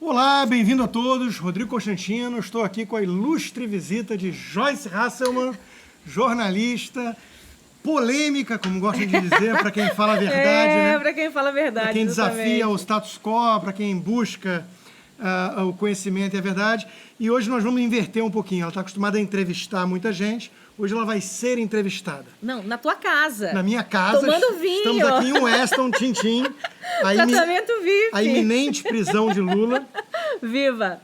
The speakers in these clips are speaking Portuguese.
Olá, bem-vindo a todos. Rodrigo Constantino, estou aqui com a ilustre visita de Joyce Hasselman, jornalista, polêmica, como gostam de dizer, para quem fala a verdade, né? Para quem fala a verdade, para quem exatamente. desafia o status quo, para quem busca o conhecimento e a verdade. E hoje nós vamos inverter um pouquinho. Ela está acostumada a entrevistar muita gente. Hoje ela vai ser entrevistada. Não, na tua casa. Na minha casa. Tomando vinho. Estamos aqui em Weston, Tintim. Tratamento VIP. A iminente prisão de Lula. Viva!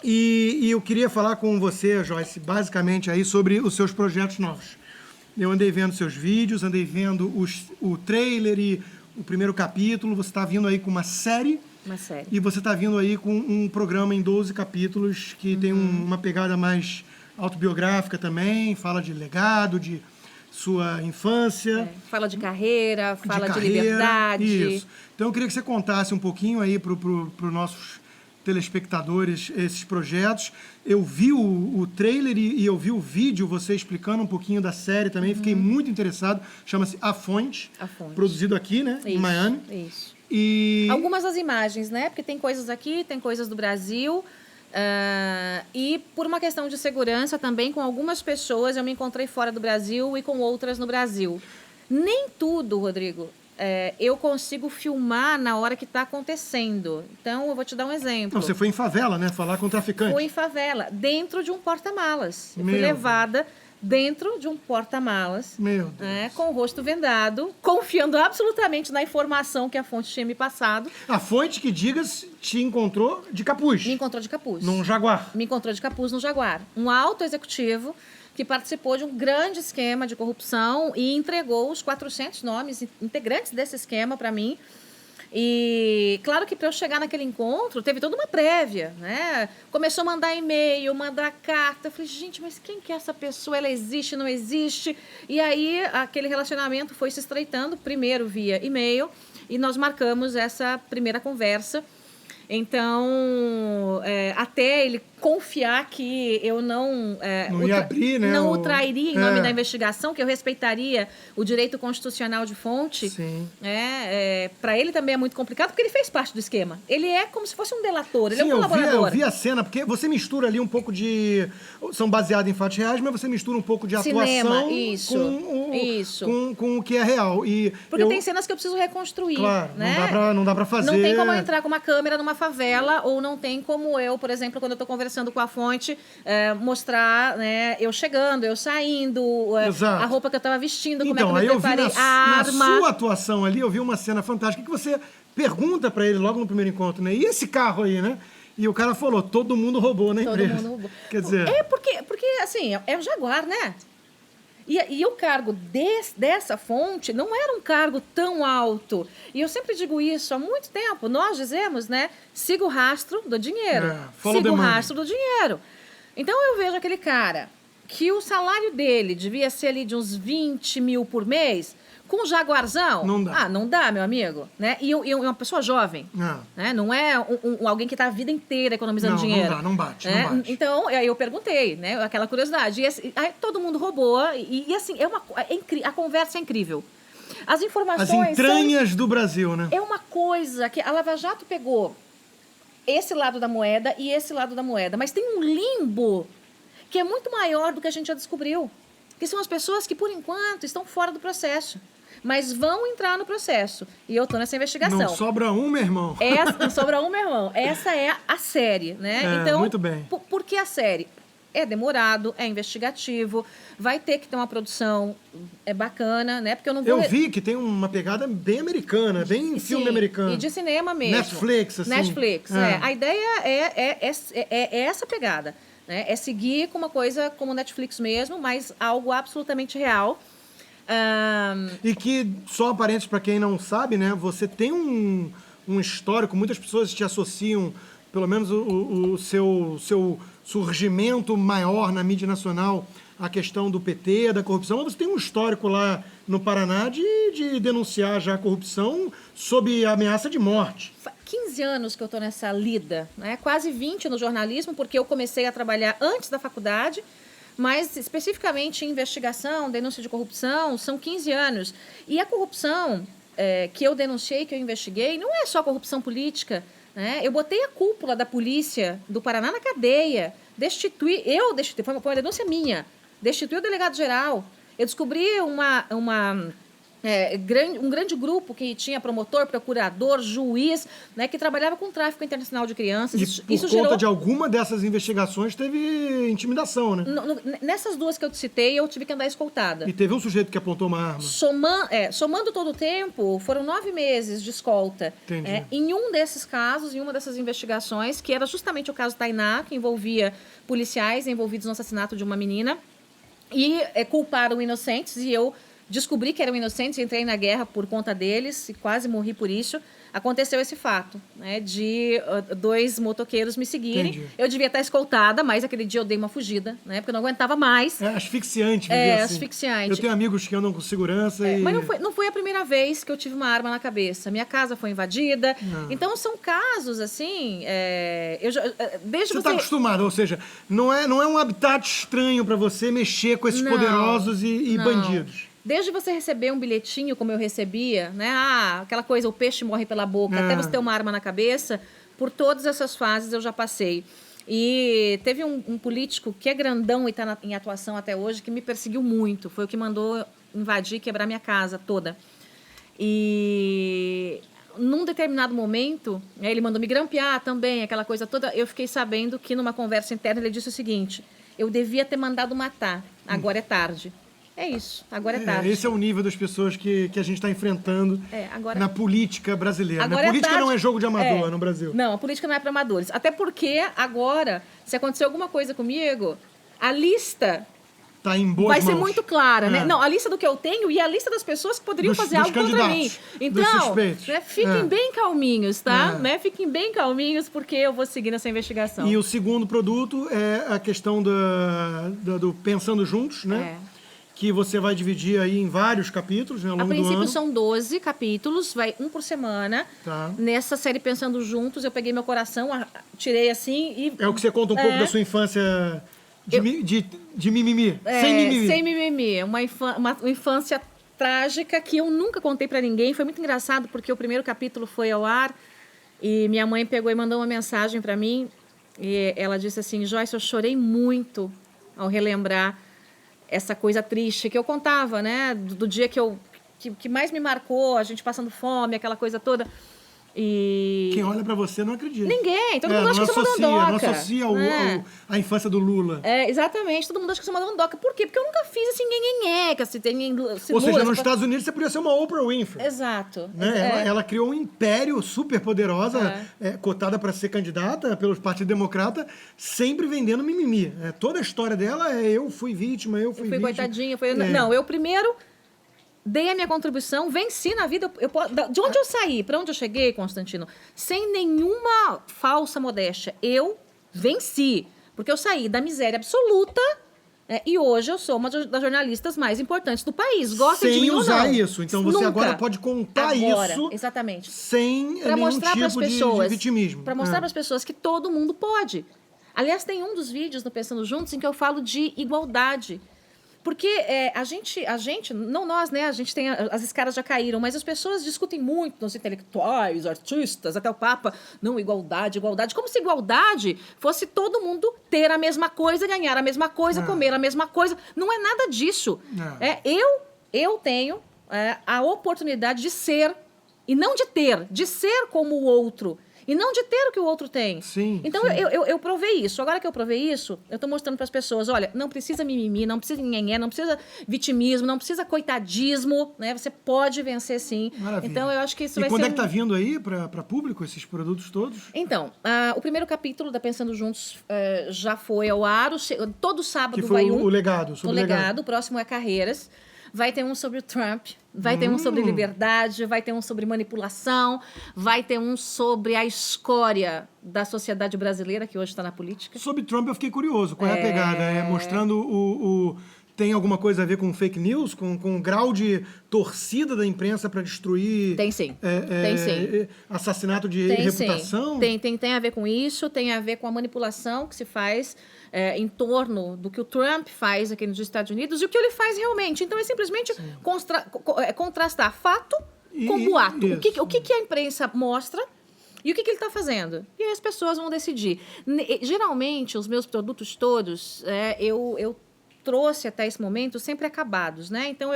E eu queria falar com você, Joyce, basicamente aí sobre os seus projetos novos. Eu andei vendo seus vídeos, andei vendo o trailer e o primeiro capítulo. Você está vindo aí com uma série. Uma série. E você está vindo aí com um programa em 12 capítulos que tem uma pegada mais autobiográfica também, fala de legado, de sua infância. Fala de carreira, fala de liberdade. Isso. Então eu queria que você contasse um pouquinho aí para os nossos telespectadores esses projetos. Eu vi o trailer e eu vi o vídeo, você explicando um pouquinho da série também, fiquei muito interessado. Chama-se A Fonte, produzido aqui, né, em Miami. Isso. E... algumas das imagens, né? Porque tem coisas aqui, tem coisas do Brasil. E por uma questão de segurança também, com algumas pessoas eu me encontrei fora do Brasil e com outras no Brasil. Nem tudo, Rodrigo, eu consigo filmar na hora que está acontecendo. Então, eu vou te dar um exemplo. Não, você foi em favela, né? Falar com traficante. Fui em favela, dentro de um porta-malas. Eu fui levada dentro de um porta-malas, com o rosto vendado, confiando absolutamente na informação que a fonte tinha me passado. A fonte, que diga-se, te encontrou de capuz. Me encontrou de capuz. Num Jaguar. Me encontrou de capuz no Jaguar. Um alto executivo que participou de um grande esquema de corrupção e entregou os 400 nomes integrantes desse esquema para mim. E claro que para eu chegar naquele encontro, teve toda uma prévia, né? Começou a mandar e-mail, mandar carta. Eu falei, gente, mas quem que é essa pessoa? Ela existe, não existe? E aí, aquele relacionamento foi se estreitando, primeiro via e-mail, e nós marcamos essa primeira conversa. Então, até ele confiar que eu não ia abrir, né, não o trairia em nome da investigação, que eu respeitaria o direito constitucional de fonte. Sim. Para ele também é muito complicado, porque ele fez parte do esquema. Ele é como se fosse um delator, ele é um colaborador. Eu vi a cena, porque você mistura ali um pouco de... São baseados em fatos reais, mas você mistura um pouco de atuação com o que é real. Porque tem cenas que eu preciso reconstruir. Claro, né? não dá pra fazer... Não tem como eu entrar com uma câmera numa favela, ou não tem como eu, por exemplo, quando eu estou conversando com a fonte, mostrar, né, eu chegando, eu saindo, a roupa que eu estava vestindo, como então, é que eu me preparei, a arma. Na sua atuação ali, eu vi uma cena fantástica que você pergunta para ele logo no primeiro encontro, né? E esse carro aí, né? E o cara falou, todo mundo roubou na empresa. Todo mundo roubou. Quer dizer... Porque assim, é o Jaguar, né? E o cargo dessa fonte não era um cargo tão alto. E eu sempre digo isso há muito tempo. Nós dizemos, né? Siga o rastro do dinheiro. Siga o rastro do dinheiro. Então, eu vejo aquele cara que o salário dele devia ser ali de uns 20 mil por mês, com um Jaguarzão. Não dá. Não dá, meu amigo. Né? E uma pessoa jovem. Né? Não é alguém que está a vida inteira economizando dinheiro. Não dá, não bate. Então, aí eu perguntei, né? Aquela curiosidade. Aí todo mundo roubou. E assim, a conversa é incrível. As informações... As entranhas do Brasil, né? É uma coisa que a Lava Jato pegou esse lado da moeda e esse lado da moeda. Mas tem um limbo que é muito maior do que a gente já descobriu. Que são as pessoas que, por enquanto, estão fora do processo. Mas vão entrar no processo. E eu tô nessa investigação. Não sobra um, meu irmão. Não sobra um, meu irmão. Essa é a série, né? Então, muito bem. Por que a série? É demorado, é investigativo, vai ter que ter uma produção bacana, né? Porque eu não vou... Eu vi que tem uma pegada bem americana, bem filme americano. E de cinema mesmo. Netflix, assim. Netflix, A ideia é essa pegada, né? É seguir com uma coisa como Netflix mesmo, mas algo absolutamente real. E que, só parênteses para quem não sabe, né? Você tem um histórico, muitas pessoas te associam, pelo menos o seu surgimento maior na mídia nacional, a questão do PT, da corrupção, mas você tem um histórico lá no Paraná de denunciar já a corrupção sob ameaça de morte. 15 anos que eu estou nessa lida, né? Quase 20 no jornalismo, porque eu comecei a trabalhar antes da faculdade, mas especificamente em investigação, denúncia de corrupção, são 15 anos. E a corrupção que eu denunciei, que eu investiguei, não é só corrupção política, né? Eu botei a cúpula da polícia do Paraná na cadeia, destituí, foi uma denúncia minha, destituí o delegado-geral. Eu descobri um grande grupo que tinha promotor, procurador, juiz, né, que trabalhava com tráfico internacional de crianças. E por conta de alguma dessas investigações teve intimidação, né? Nessas duas que eu te citei, eu tive que andar escoltada. E teve um sujeito que apontou uma arma. Somando todo o tempo, foram 9 meses de escolta. Entendi. Em um desses casos, em uma dessas investigações, que era justamente o caso Tainá, que envolvia policiais envolvidos no assassinato de uma menina, e culparam inocentes, e eu descobri que eram inocentes, entrei na guerra por conta deles e quase morri por isso. Aconteceu esse fato, né, de 2 motoqueiros me seguirem. Entendi. Eu devia estar escoltada, mas aquele dia eu dei uma fugida, né, porque eu não aguentava mais. É asfixiante viver assim. Asfixiante. Eu tenho amigos que andam com segurança e... Mas não foi a primeira vez que eu tive uma arma na cabeça. Minha casa foi invadida. Então, são casos, assim... Você está acostumado, ou seja, não é um habitat estranho para você mexer com esses poderosos e bandidos. Desde você receber um bilhetinho, como eu recebia, né? Aquela coisa, o peixe morre pela boca, até você ter uma arma na cabeça, por todas essas fases eu já passei. E teve um político que é grandão e está em atuação até hoje, que me perseguiu muito. Foi o que mandou invadir e quebrar minha casa toda. E num determinado momento, ele mandou me grampear também, aquela coisa toda. Eu fiquei sabendo que numa conversa interna ele disse o seguinte: eu devia ter mandado matar, agora é tarde. É isso, agora é tarde. Esse é o nível das pessoas que a gente está enfrentando na política brasileira. A política não é jogo de amador no Brasil. Não, a política não é para amadores. Até porque agora, se acontecer alguma coisa comigo, a lista tá em boas vai mãos. ser muito clara, né? Não, a lista do que eu tenho e a lista das pessoas que poderiam fazer algo contra mim. Então, né, fiquem bem calminhos, tá? Né? Fiquem bem calminhos, porque eu vou seguir nessa investigação. E o segundo produto é a questão do Pensando Juntos, né? Que você vai dividir aí em vários capítulos, né, ao longo do ano. A princípio são 12 capítulos, vai um por semana. Tá. Nessa série Pensando Juntos, eu peguei meu coração, tirei assim e... É o que você conta um pouco da sua infância de mimimi, sem mimimi. Sem mimimi. Uma infância trágica que eu nunca contei pra ninguém. Foi muito engraçado, porque o primeiro capítulo foi ao ar e minha mãe pegou e mandou uma mensagem pra mim. E ela disse assim: Joyce, eu chorei muito ao relembrar essa coisa triste que eu contava, né? Do dia que mais me marcou, a gente passando fome, aquela coisa toda. E... Quem olha pra você não acredita. Ninguém. Todo mundo acha que você é uma dondoca. Não associa a infância do Lula. Exatamente. Todo mundo acha que você é uma dondoca. Por quê? Porque eu nunca fiz assim, nhenhenheca. Ou seja, nos Estados Unidos você podia ser uma Oprah Winfrey. Exato. Né? Ela criou um império super poderosa, cotada para ser candidata pelo Partido Democrata, sempre vendendo mimimi. Toda a história dela é eu fui vítima, eu fui vítima. Coitadinha. Não, eu primeiro... dei a minha contribuição, venci na vida. De onde eu saí, para onde eu cheguei, Constantino, sem nenhuma falsa modéstia, eu venci. Porque eu saí da miséria absoluta, e hoje eu sou uma das jornalistas mais importantes do país. Gostem de mim ou não. Sem usar isso. Então você agora pode contar isso. Exatamente. Sem nenhum tipo de vitimismo. Para mostrar para as pessoas que todo mundo pode. Aliás, tem um dos vídeos do Pensando Juntos em que eu falo de igualdade. Porque a gente, não nós, né? A gente tem, as escadas já caíram, mas as pessoas discutem muito, nos intelectuais, artistas, até o Papa, não, igualdade, igualdade. Como se igualdade fosse todo mundo ter a mesma coisa, ganhar a mesma coisa, comer a mesma coisa. Não é nada disso. Eu tenho a oportunidade de ser, e não de ser como o outro. E não de ter o que o outro tem. Sim, então, sim. Eu provei isso. Agora que eu provei isso, eu estou mostrando para as pessoas, olha, não precisa mimimi, não precisa nhenhé, não precisa vitimismo, não precisa coitadismo, né? Você pode vencer sim. Maravilha. Então, eu acho que isso vai ser... E quando é que está vindo aí para público esses produtos todos? Então, o primeiro capítulo da Pensando Juntos já foi ao ar. Todo sábado que foi vai o legado. O legado. O próximo é Carreiras. Vai ter um sobre o Trump, vai ter um sobre liberdade, vai ter um sobre manipulação, vai ter um sobre a escória da sociedade brasileira, que hoje está na política. Sobre Trump eu fiquei curioso. Qual é a pegada? Mostrando Tem alguma coisa a ver com fake news? Com o grau de torcida da imprensa para destruir... Tem sim. Tem sim. Assassinato de reputação? Sim. Tem a ver com isso, tem a ver com a manipulação que se faz em torno do que o Trump faz aqui nos Estados Unidos e o que ele faz realmente. Então, é simplesmente contrastar fato com boato. O que a imprensa mostra E o que ele está fazendo? E aí as pessoas vão decidir. Geralmente, os meus produtos todos, eu trouxe até esse momento sempre acabados, né? Então,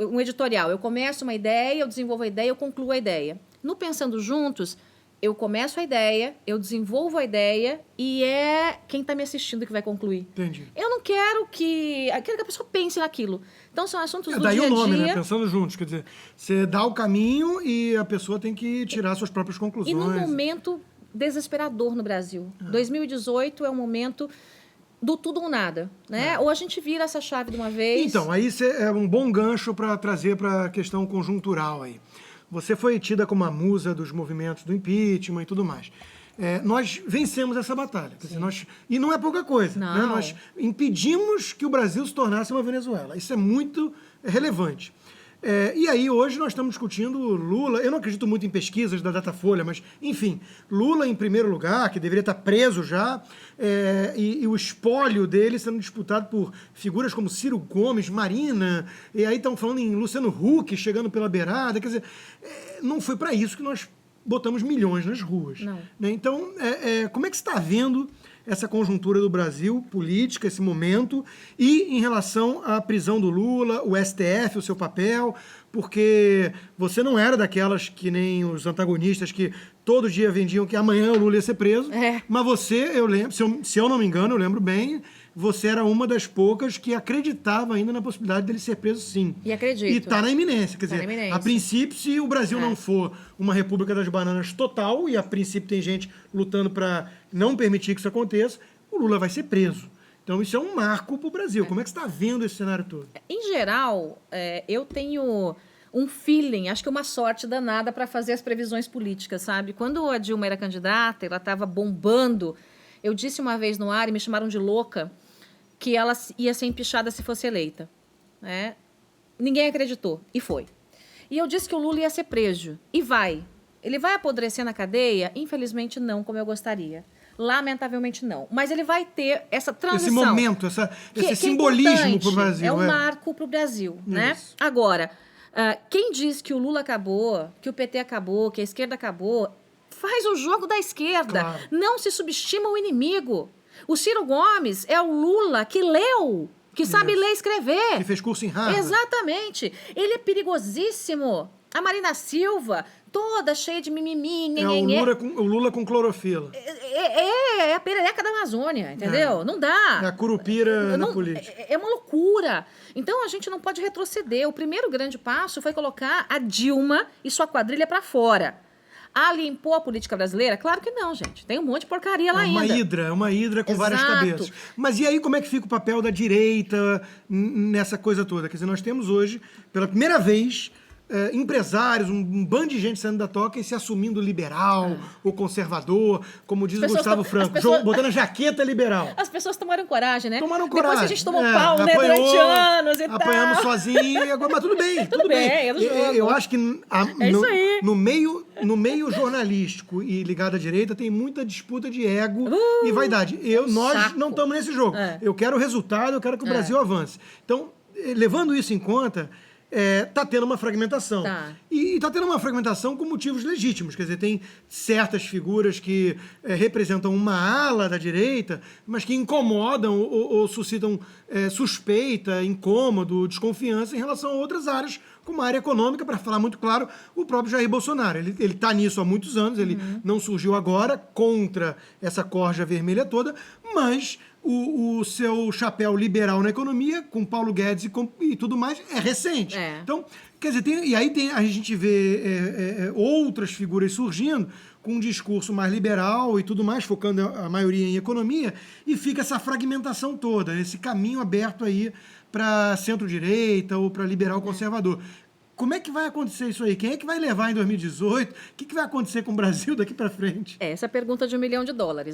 um editorial, eu começo uma ideia, eu desenvolvo a ideia, eu concluo a ideia. No Pensando Juntos, eu começo a ideia, eu desenvolvo a ideia e é quem está me assistindo que vai concluir. Entendi. Eu não quero que a pessoa pense naquilo. Então, são assuntos do dia a dia. Daí o nome, né? Pensando Juntos. Quer dizer, você dá o caminho e a pessoa tem que tirar suas próprias conclusões. E num momento desesperador no Brasil. 2018 é um momento do tudo ou nada, né? Ou a gente vira essa chave de uma vez... Então, aí é um bom gancho para trazer para a questão conjuntural aí. Você foi tida como a musa dos movimentos do impeachment e tudo mais. Nós vencemos essa batalha. Quer dizer, e não é pouca coisa. Não. Né? Nós impedimos que o Brasil se tornasse uma Venezuela. Isso é muito relevante. E aí, hoje, nós estamos discutindo Lula. Eu não acredito muito em pesquisas da Datafolha, mas, enfim, Lula em primeiro lugar, que deveria estar preso já, e o espólio dele sendo disputado por figuras como Ciro Gomes, Marina, e aí estão falando em Luciano Huck chegando pela beirada. Quer dizer, não foi para isso que nós botamos milhões nas ruas. Não. Né? Então, como é que você está vendo essa conjuntura do Brasil, política, esse momento, e em relação à prisão do Lula, o STF, o seu papel, porque você não era daquelas que nem os antagonistas que todo dia vendiam que amanhã o Lula ia ser preso, mas você, eu lembro, se eu não me engano, eu lembro bem, você era uma das poucas que acreditava ainda na possibilidade dele ser preso, sim. E acredito. E está na iminência. Quer dizer, a princípio, se o Brasil não for uma república das bananas total, e a princípio tem gente lutando para não permitir que isso aconteça, o Lula vai ser preso. Então, isso é um marco para o Brasil. Como é que você está vendo esse cenário todo? Em geral, eu tenho um feeling, acho que uma sorte danada para fazer as previsões políticas, sabe? Quando a Dilma era candidata, ela estava bombando. Eu disse uma vez no ar, e me chamaram de louca, que ela ia ser empichada se fosse eleita. Né? Ninguém acreditou, e foi. E eu disse que o Lula ia ser preso, e vai. Ele vai apodrecer na cadeia? Infelizmente não, como eu gostaria. Lamentavelmente não. Mas ele vai ter essa transição. Esse momento, esse simbolismo para o Brasil. É um marco para o Brasil. Né? Agora, quem diz que o Lula acabou, que o PT acabou, que a esquerda acabou, faz o jogo da esquerda. Claro. Não se subestima o inimigo. O Ciro Gomes é o Lula que leu, que sabe ler e escrever. Que fez curso em Harvard. Exatamente. Ele é perigosíssimo. A Marina Silva, toda cheia de mimimi. O Lula com clorofila. É a perereca da Amazônia, entendeu? Não dá. É a curupira na política. É uma loucura. Então, a gente não pode retroceder. O primeiro grande passo foi colocar a Dilma e sua quadrilha para fora. Limpou a política brasileira? Claro que não, gente. Tem um monte de porcaria lá ainda. É uma hidra com várias cabeças. Mas e aí como é que fica o papel da direita nessa coisa toda? Quer dizer, nós temos hoje, pela primeira vez, empresários, um bando de gente saindo da toca e se assumindo liberal ou conservador, como diz o Gustavo Franco, botando a jaqueta liberal. As pessoas tomaram coragem, né? Tomaram coragem. Depois a gente tomou pau, né? Durante anos e tal. Apanhamos sozinho, e agora, mas tudo bem. Tudo bem. É do jogo. Eu acho que isso aí. no meio jornalístico e ligado à direita tem muita disputa de ego e vaidade. Nós não estamos nesse jogo. Eu quero o resultado, eu quero que o Brasil avance. Então, levando isso em conta, está tendo uma fragmentação. E está tendo uma fragmentação com motivos legítimos. Quer dizer, tem certas figuras que representam uma ala da direita, mas que incomodam ou suscitam suspeita, incômodo, desconfiança em relação a outras áreas, como a área econômica, para falar muito claro, o próprio Jair Bolsonaro. Ele está nisso há muitos anos, ele não surgiu agora contra essa corja vermelha toda, mas o seu chapéu liberal na economia, com Paulo Guedes e tudo mais, é recente. Então, quer dizer, a gente vê outras figuras surgindo com um discurso mais liberal e tudo mais, focando a maioria em economia, e fica essa fragmentação toda, esse caminho aberto aí para centro-direita ou para liberal conservador. Como é que vai acontecer isso aí? Quem é que vai levar em 2018? O que vai acontecer com o Brasil daqui para frente? Essa é a pergunta de $1 milhão,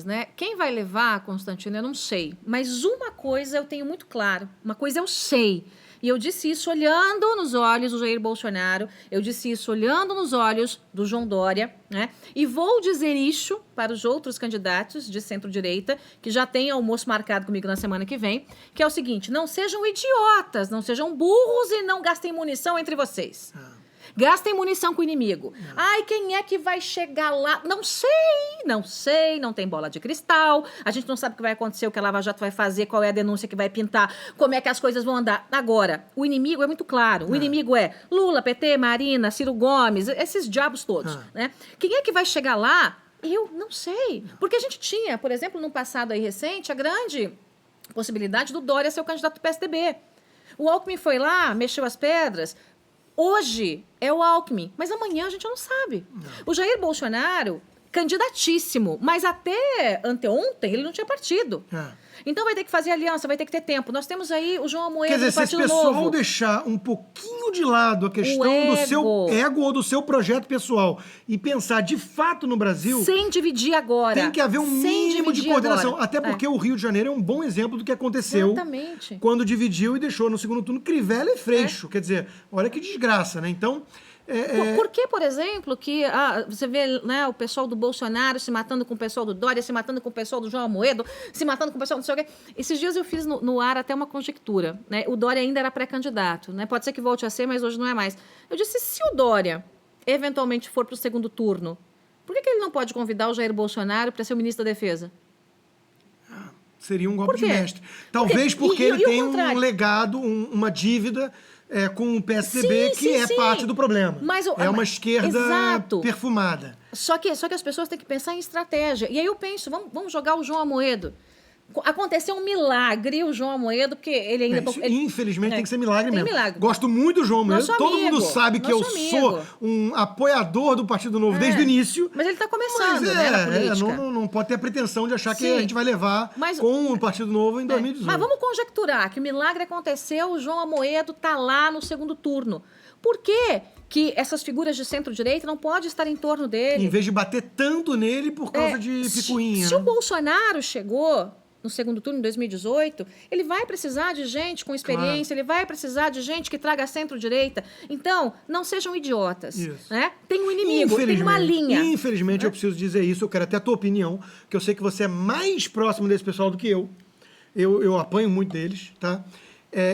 né? Quem vai levar, Constantino, eu não sei. Mas uma coisa eu tenho muito claro. Uma coisa eu sei. E eu disse isso olhando nos olhos do Jair Bolsonaro, eu disse isso olhando nos olhos do João Dória, né? E vou dizer isso para os outros candidatos de centro-direita, que já têm almoço marcado comigo na semana que vem, que é o seguinte: não sejam idiotas, não sejam burros e não gastem munição entre vocês. Gastem munição com o inimigo. Ai, quem é que vai chegar lá? Não sei, não tem bola de cristal. A gente não sabe o que vai acontecer, o que a Lava Jato vai fazer, qual é a denúncia que vai pintar, como é que as coisas vão andar. Agora, o inimigo é muito claro. O inimigo é Lula, PT, Marina, Ciro Gomes, esses diabos todos, né? Quem é que vai chegar lá? Eu não sei. Porque a gente tinha, por exemplo, no passado aí recente, a grande possibilidade do Dória ser o candidato do PSDB. O Alckmin foi lá, mexeu as pedras. Hoje é o Alckmin, mas amanhã a gente não sabe. O Jair Bolsonaro, candidatíssimo, mas até anteontem ele não tinha partido. Então vai ter que fazer aliança, vai ter que ter tempo. Nós temos aí o João Amoedo do Partido Novo. Quer dizer, se esse pessoal deixar um pouquinho de lado a questão do seu ego ou do seu projeto pessoal e pensar de fato no Brasil... Sem dividir agora. Tem que haver um mínimo de coordenação. Agora. Até porque o Rio de Janeiro é um bom exemplo do que aconteceu quando dividiu e deixou no segundo turno Crivella e Freixo. Quer dizer, olha que desgraça, né? Então... Por que, por exemplo, que você vê, né, o pessoal do Bolsonaro se matando com o pessoal do Dória, se matando com o pessoal do João Amoedo, se matando com o pessoal do não sei o quê? Esses dias eu fiz no ar até uma conjectura, né? O Dória ainda era pré-candidato, né? Pode ser que volte a ser, mas hoje não é mais. Eu disse, se o Dória eventualmente for para o segundo turno, por que ele não pode convidar o Jair Bolsonaro para ser o ministro da Defesa? Seria um golpe de mestre. Talvez porque ele tem um legado, uma dívida... com o PSDB, que é parte do problema. É uma esquerda perfumada. Só que as pessoas têm que pensar em estratégia. E aí eu penso, vamos jogar o João Amoedo. Aconteceu um milagre, o João Amoedo, porque ele ainda... Infelizmente tem que ser milagre mesmo. Milagre. Gosto muito do João Amoedo. Todo mundo sabe que eu sou um apoiador do Partido Novo desde o início. Mas ele está começando, né, na política. Não pode ter a pretensão de achar que a gente vai levar com o Partido Novo em 2018. Mas vamos conjecturar que o milagre aconteceu, o João Amoedo está lá no segundo turno. Por quê que essas figuras de centro-direita não podem estar em torno dele? Em vez de bater tanto nele por causa de picuinha. Se o Bolsonaro chegou no segundo turno, em 2018, ele vai precisar de gente com experiência, ele vai precisar de gente que traga centro-direita. Então, não sejam idiotas. Né? Tem um inimigo, tem uma linha. Infelizmente, eu preciso dizer isso, eu quero até a tua opinião, que eu sei que você é mais próximo desse pessoal do que eu. Eu apanho muito deles, tá?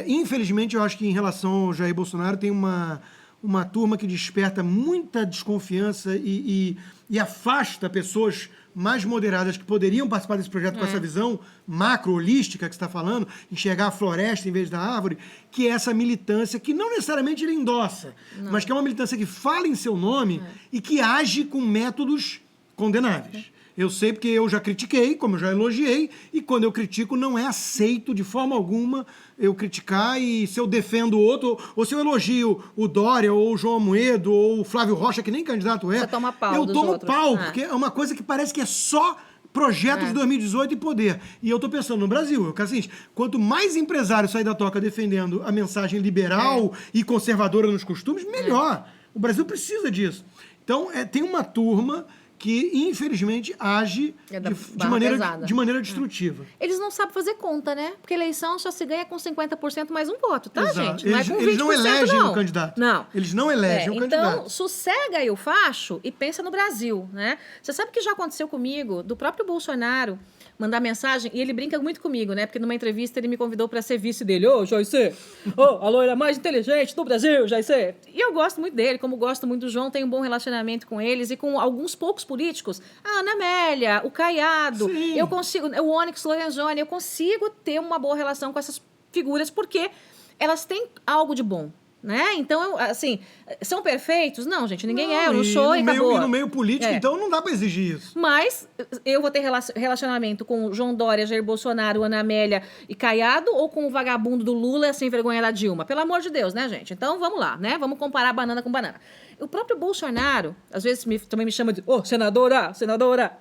Infelizmente, eu acho que em relação ao Jair Bolsonaro, tem uma turma que desperta muita desconfiança e afasta pessoas mais moderadas que poderiam participar desse projeto com essa visão macro, holística que você está falando, enxergar a floresta em vez da árvore, que é essa militância que não necessariamente ele endossa, mas que é uma militância que fala em seu nome e que age com métodos condenáveis. Eu sei porque eu já critiquei, como eu já elogiei, e quando eu critico não é aceito de forma alguma eu criticar, e se eu defendo o outro, ou se eu elogio o Dória, ou o João Amoedo, ou o Flávio Rocha, que nem candidato é, você toma pau eu tomo pau, porque é uma coisa que parece que é só projeto de 2018 e poder. E eu tô pensando no Brasil, eu quero o seguinte, quanto mais empresário sair da toca defendendo a mensagem liberal e conservadora nos costumes, melhor. O Brasil precisa disso. Então, tem uma turma que, infelizmente, age de maneira destrutiva. Eles não sabem fazer conta, né? Porque eleição só se ganha com 50% mais um voto, tá, gente? Não é com 20%, eles não elegem o candidato. Não. Eles não elegem o candidato. Então, sossega aí o facho e pensa no Brasil, né? Você sabe que já aconteceu comigo, do próprio Bolsonaro mandar mensagem, e ele brinca muito comigo, né? Porque numa entrevista ele me convidou para ser vice dele. Ô, Joyce! A loira mais inteligente do Brasil, Joyce! E eu gosto muito dele, como gosto muito do João, tenho um bom relacionamento com eles e com alguns poucos políticos. A Ana Amélia, o Caiado, eu consigo, o Onyx Lorenzoni, eu consigo ter uma boa relação com essas figuras porque elas têm algo de bom. Né? Então, assim, são perfeitos? Não, gente, ninguém eu não sou e acabou. E no meio político, então, não dá pra exigir isso. Mas eu vou ter relacionamento com João Dória, Jair Bolsonaro, Ana Amélia e Caiado, ou com o vagabundo do Lula, sem vergonha da Dilma? Pelo amor de Deus, né, gente? Então, vamos lá, né? Vamos comparar banana com banana. O próprio Bolsonaro, às vezes, também me chama de senadora.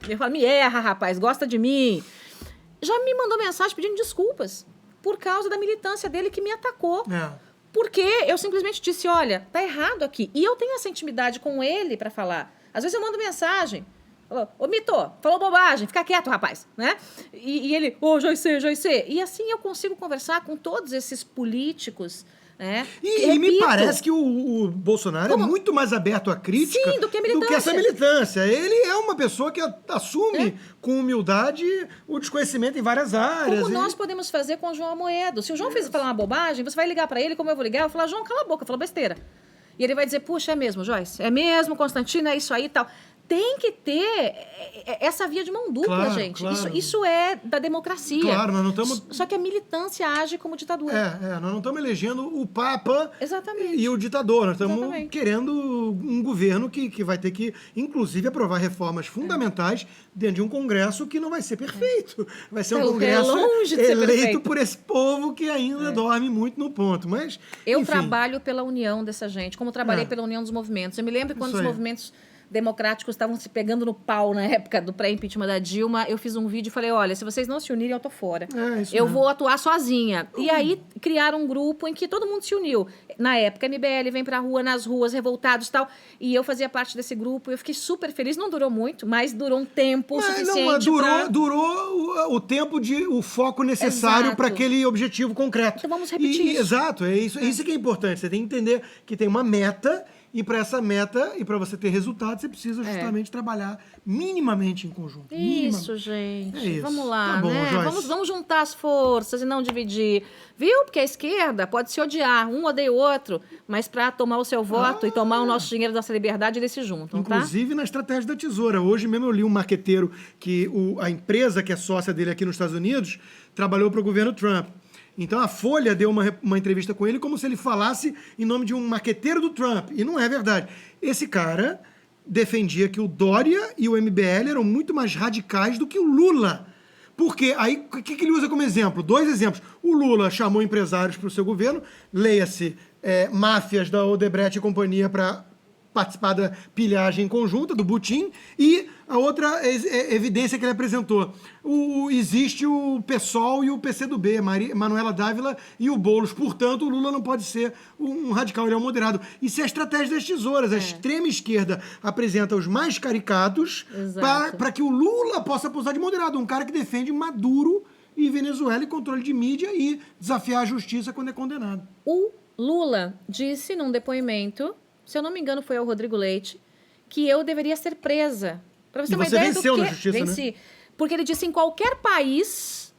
Eu falo, me erra, rapaz, gosta de mim. Já me mandou mensagem pedindo desculpas por causa da militância dele que me atacou. Porque eu simplesmente disse, olha, tá errado aqui. E eu tenho essa intimidade com ele para falar. Às vezes eu mando mensagem. Ô, Mito, falou bobagem, fica quieto, rapaz. Né? E ele, Joyce. E assim eu consigo conversar com todos esses políticos. Né? E me parece que o Bolsonaro é muito mais aberto à crítica do que essa militância. Ele é uma pessoa que assume com humildade o desconhecimento em várias áreas. Como nós podemos fazer com o João Amoedo? Se o João falar uma bobagem, você vai ligar para ele, como eu vou ligar, eu vou falar, João, cala a boca, falou besteira. E ele vai dizer, puxa, é mesmo, Joyce? É mesmo, Constantino, é isso aí e tal. Tem que ter essa via de mão dupla, Claro, gente. claro. Isso é da democracia. Claro, nós não estamos... Só que a militância age como ditadura. nós não estamos elegendo o Papa Exatamente. e o ditador. Nós estamos Exatamente. querendo um governo que vai ter que, inclusive, aprovar reformas fundamentais dentro de um Congresso que não vai ser perfeito. Vai ser um Então, Congresso longe de ser eleito perfeito. por esse povo que ainda dorme muito no ponto. Mas, Eu enfim, trabalho pela união dessa gente, como trabalhei pela união dos movimentos. Eu me lembro quando Isso os aí. movimentos democráticos estavam se pegando no pau na época do pré-impeachment da Dilma, eu fiz um vídeo e falei, olha, se vocês não se unirem, eu tô fora. Isso Eu mesmo. vou atuar sozinha. E aí criaram um grupo em que todo mundo se uniu. Na época, MBL vem pra rua, nas ruas, revoltados e tal. E eu fazia parte desse grupo. Eu fiquei super feliz. Não durou muito, mas durou um tempo suficiente durou o tempo o foco necessário Exato. para aquele objetivo concreto. Então vamos repetir isso. Exato, é isso que é importante. Você tem que entender que tem uma meta e para essa meta e para você ter resultado, você precisa justamente trabalhar minimamente em conjunto. Isso, gente. É isso. Vamos lá, Tá bom, né? Joyce. Vamos juntar as forças e não dividir. Viu? Porque a esquerda pode se odiar, um odeia o outro, mas para tomar o seu voto e tomar o nosso dinheiro, nossa liberdade, eles se juntam, tá? Inclusive na estratégia da tesoura. Hoje mesmo eu li um marqueteiro que a empresa que é sócia dele aqui nos Estados Unidos trabalhou para o governo Trump. Então a Folha deu uma entrevista com ele como se ele falasse em nome de um marqueteiro do Trump. E não é verdade. Esse cara defendia que o Dória e o MBL eram muito mais radicais do que o Lula. Porque aí, o que ele usa como exemplo? 2 exemplos. O Lula chamou empresários para o seu governo, leia-se máfias da Odebrecht e companhia para participar da pilhagem conjunta, do Butim, e a outra evidência que ele apresentou. Existe o PSOL e o PCdoB, Manuela Dávila e o Boulos. Portanto, o Lula não pode ser um radical, ele é um moderado. Isso é a estratégia das tesouras. A extrema esquerda apresenta os mais caricatos para que o Lula possa posar de moderado. Um cara que defende Maduro e Venezuela e controle de mídia e desafiar a justiça quando é condenado. O Lula disse num depoimento, se eu não me engano foi ao Rodrigo Leite, que eu deveria ser presa. Pra você ter uma ideia venceu do na que... justiça, Venci. né? Porque ele disse em qualquer país,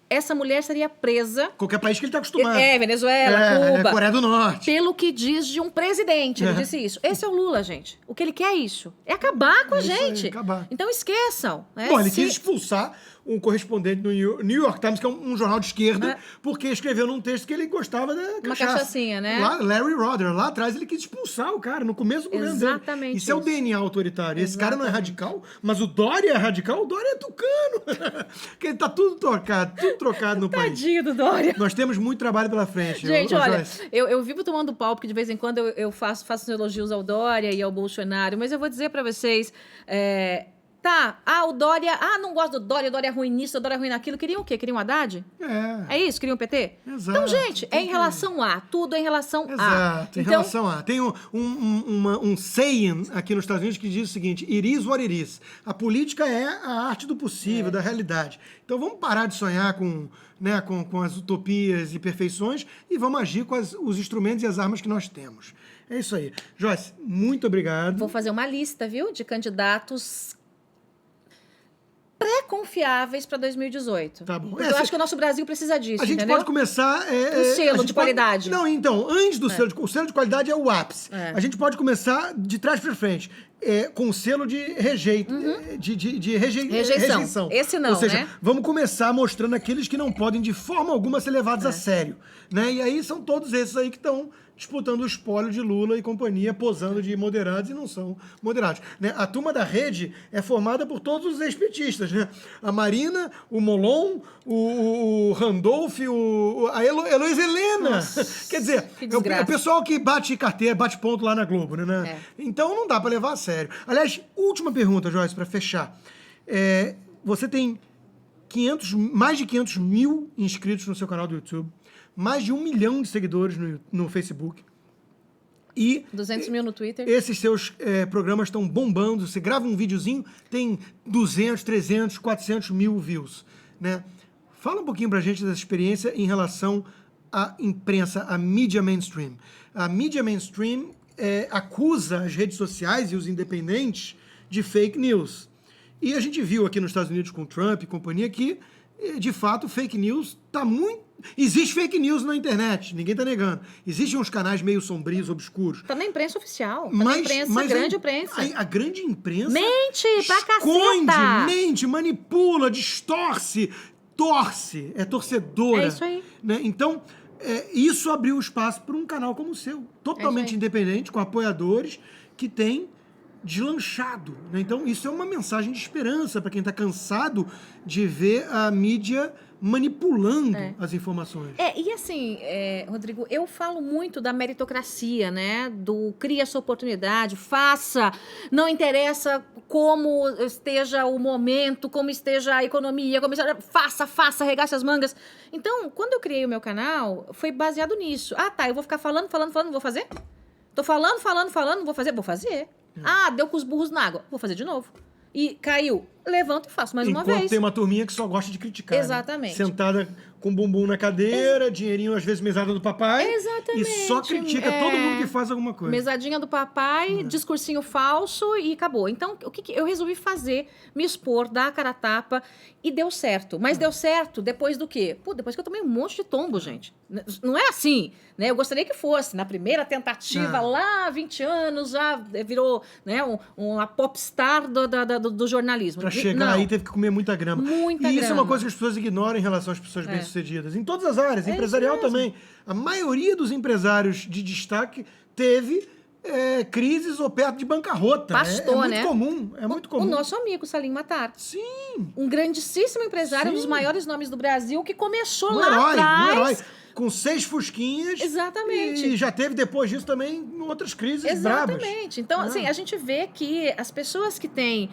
essa mulher seria presa. Qualquer país que ele está acostumado. Venezuela, Cuba. Coreia do Norte. Pelo que diz de um presidente. Ele disse isso. Esse é o Lula, gente. O que ele quer é isso. É acabar com a isso aí, gente. acabar. Então esqueçam. Né? Bom, ele quis expulsar um correspondente do New York Times, que é um jornal de esquerda, porque escreveu num texto que ele gostava da cachaça. Uma cachaçinha, né? Larry Roder, lá atrás, ele quis expulsar o cara, no começo do governo dele. Exatamente Isso é o DNA autoritário. Esse cara não é Exatamente. radical, mas o Dória é radical, o Dória é tucano. Porque ele tá tudo trocado no país. Tadinho do Dória. Nós temos muito trabalho pela frente. Gente, ô, olha, Joyce. eu vivo tomando pau, porque de vez em quando eu faço os elogios ao Dória e ao Bolsonaro, mas eu vou dizer pra vocês, o Dória, não gosto do Dória, o Dória é ruim nisso, o Dória é ruim naquilo, queriam o quê? Queriam Haddad? É isso? Queriam o PT? Exato. Então, gente, é em relação a, tudo é em relação a. Exato, em Então, relação a. Tem um saying aqui nos Estados Unidos que diz o seguinte: it is what it is. A política é a arte do possível, da realidade. Então vamos parar de sonhar com as utopias e perfeições e vamos agir com os instrumentos e as armas que nós temos. É isso aí. Joyce, muito obrigado. vou fazer uma lista, viu, de candidatos pré-confiáveis para 2018. Tá bom. Porque eu acho que o nosso Brasil precisa disso, A gente entendeu? pode começar... Um selo de qualidade. Não, então, antes do selo de qualidade é o ápice. É. A gente pode começar de trás para frente, com o selo de rejeição. Esse não, Ou seja, né? vamos começar mostrando aqueles que não podem de forma alguma ser levados a sério. Né? E aí são todos esses aí que estão disputando o espólio de Lula e companhia, posando de moderados e não são moderados. Né? A turma da rede é formada por todos os ex-petistas. Né? A Marina, o Molon, o Randolph, a Heloísa Helena. Nossa, Quer dizer, que é desgraça. o pessoal que bate carteira, bate ponto lá na Globo. Né? Então não dá para levar a sério. Aliás, última pergunta, Joyce, para fechar. Você tem mais de 500 mil inscritos no seu canal do YouTube, mais de 1 milhão de seguidores no Facebook. E 200 mil no Twitter. esses seus programas estão bombando. Você grava um videozinho, tem 200, 300, 400 mil views. Né? Fala um pouquinho pra gente dessa experiência em relação à imprensa, à mídia mainstream. A mídia mainstream acusa as redes sociais e os independentes de fake news. E a gente viu aqui nos Estados Unidos com Trump e companhia que, de fato, fake news tá muito... Existe fake news na internet, ninguém tá negando. Existem uns canais meio sombrios, obscuros. Tá na imprensa oficial. Tá na imprensa, grande imprensa. A grande imprensa... Mente pra esconde, caceta! mente, manipula, distorce, torce, é torcedora. É isso aí. Né? Então, isso abriu espaço para um canal como o seu. Totalmente independente, com apoiadores, que tem deslanchado. Né? Então, isso é uma mensagem de esperança para quem está cansado de ver a mídia manipulando as informações. E assim, Rodrigo, eu falo muito da meritocracia, né? Do cria sua oportunidade, faça, não interessa como esteja o momento, como esteja a economia, faça, arregace as mangas. Então, quando eu criei o meu canal, foi baseado nisso. Ah, tá, eu vou ficar falando, vou fazer? Tô falando, não vou fazer? Vou fazer. Ah, deu com os burros na água, vou fazer de novo. E caiu, levanto e faço mais uma vez. Enquanto tem uma turminha que só gosta de criticar. Exatamente. Né? Sentada com o bumbum na cadeira, dinheirinho às vezes mesada do papai. Exatamente. E só critica todo mundo que faz alguma coisa. Mesadinha do papai, discursinho falso e acabou. Então, o que eu resolvi fazer? Me expor, dar a cara a tapa e deu certo. Mas deu certo depois do quê? Depois que eu tomei um monte de tombo, gente. Não é assim, né? Eu gostaria que fosse. Na primeira tentativa, lá há 20 anos, já virou, né, uma popstar do jornalismo. Pra chegar aí teve que comer muita grama. Isso é uma coisa que as pessoas ignoram em relação às pessoas bem-sucedidas. Em todas as áreas, empresarial também. A maioria dos empresários de destaque teve crises ou perto de bancarrota. Pastor, né? É muito comum. O nosso amigo Salim Matar. Sim. Um grandíssimo empresário, um dos maiores nomes do Brasil, que começou Um herói. Com 6 fusquinhas. Exatamente. E já teve, depois disso, também outras crises brabas. Exatamente. Então, assim, a gente vê que as pessoas que têm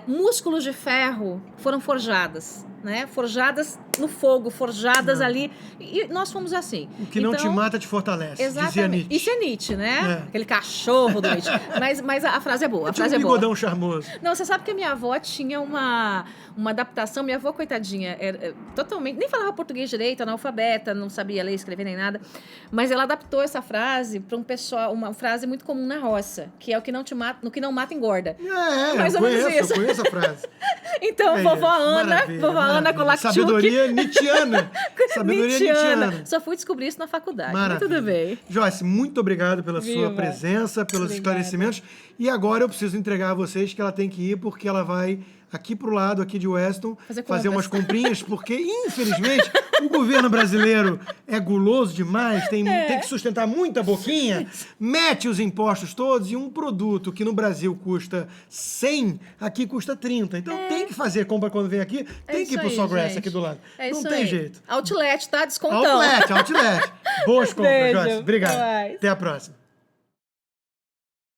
músculos de ferro foram forjadas, né? Forjadas no fogo, forjadas ali. E nós fomos assim. O que não te mata te fortalece, exatamente. dizia Nietzsche. Isso é Nietzsche, né? Aquele cachorro do Nietzsche. Mas a frase é boa, a frase é boa. Bigodão charmoso. Não, você sabe que a minha avó tinha uma adaptação. Minha avó, coitadinha, era totalmente... Nem falava português direito, analfabeta, não sabia ler, escrever nem nada. Mas ela adaptou essa frase para um pessoal, uma frase muito comum na roça, que é o que não te mata, no que não mata engorda. Mais ou menos isso. Eu conheço a frase. Então, vovó Ana Colacciucchi. Sabedoria nietzschiana. Sabedoria nietzschiana. Só fui descobrir isso na faculdade. Maravilha. Mas tudo bem. Joyce, muito obrigado pela sua presença, pelos esclarecimentos. E agora eu preciso entregar a vocês que ela tem que ir, porque ela vai aqui pro lado, aqui de Weston, fazer umas comprinhas, porque, infelizmente, o governo brasileiro é guloso demais, tem que sustentar muita boquinha, mete os impostos todos e um produto que no Brasil custa 100, aqui custa 30. Então tem que fazer compra quando vem aqui, tem que ir pro Sawgrass aqui do lado. Não tem jeito. Outlet, tá? Descontão. Outlet. Boas compras, Joyce. Obrigado. Até Até a próxima.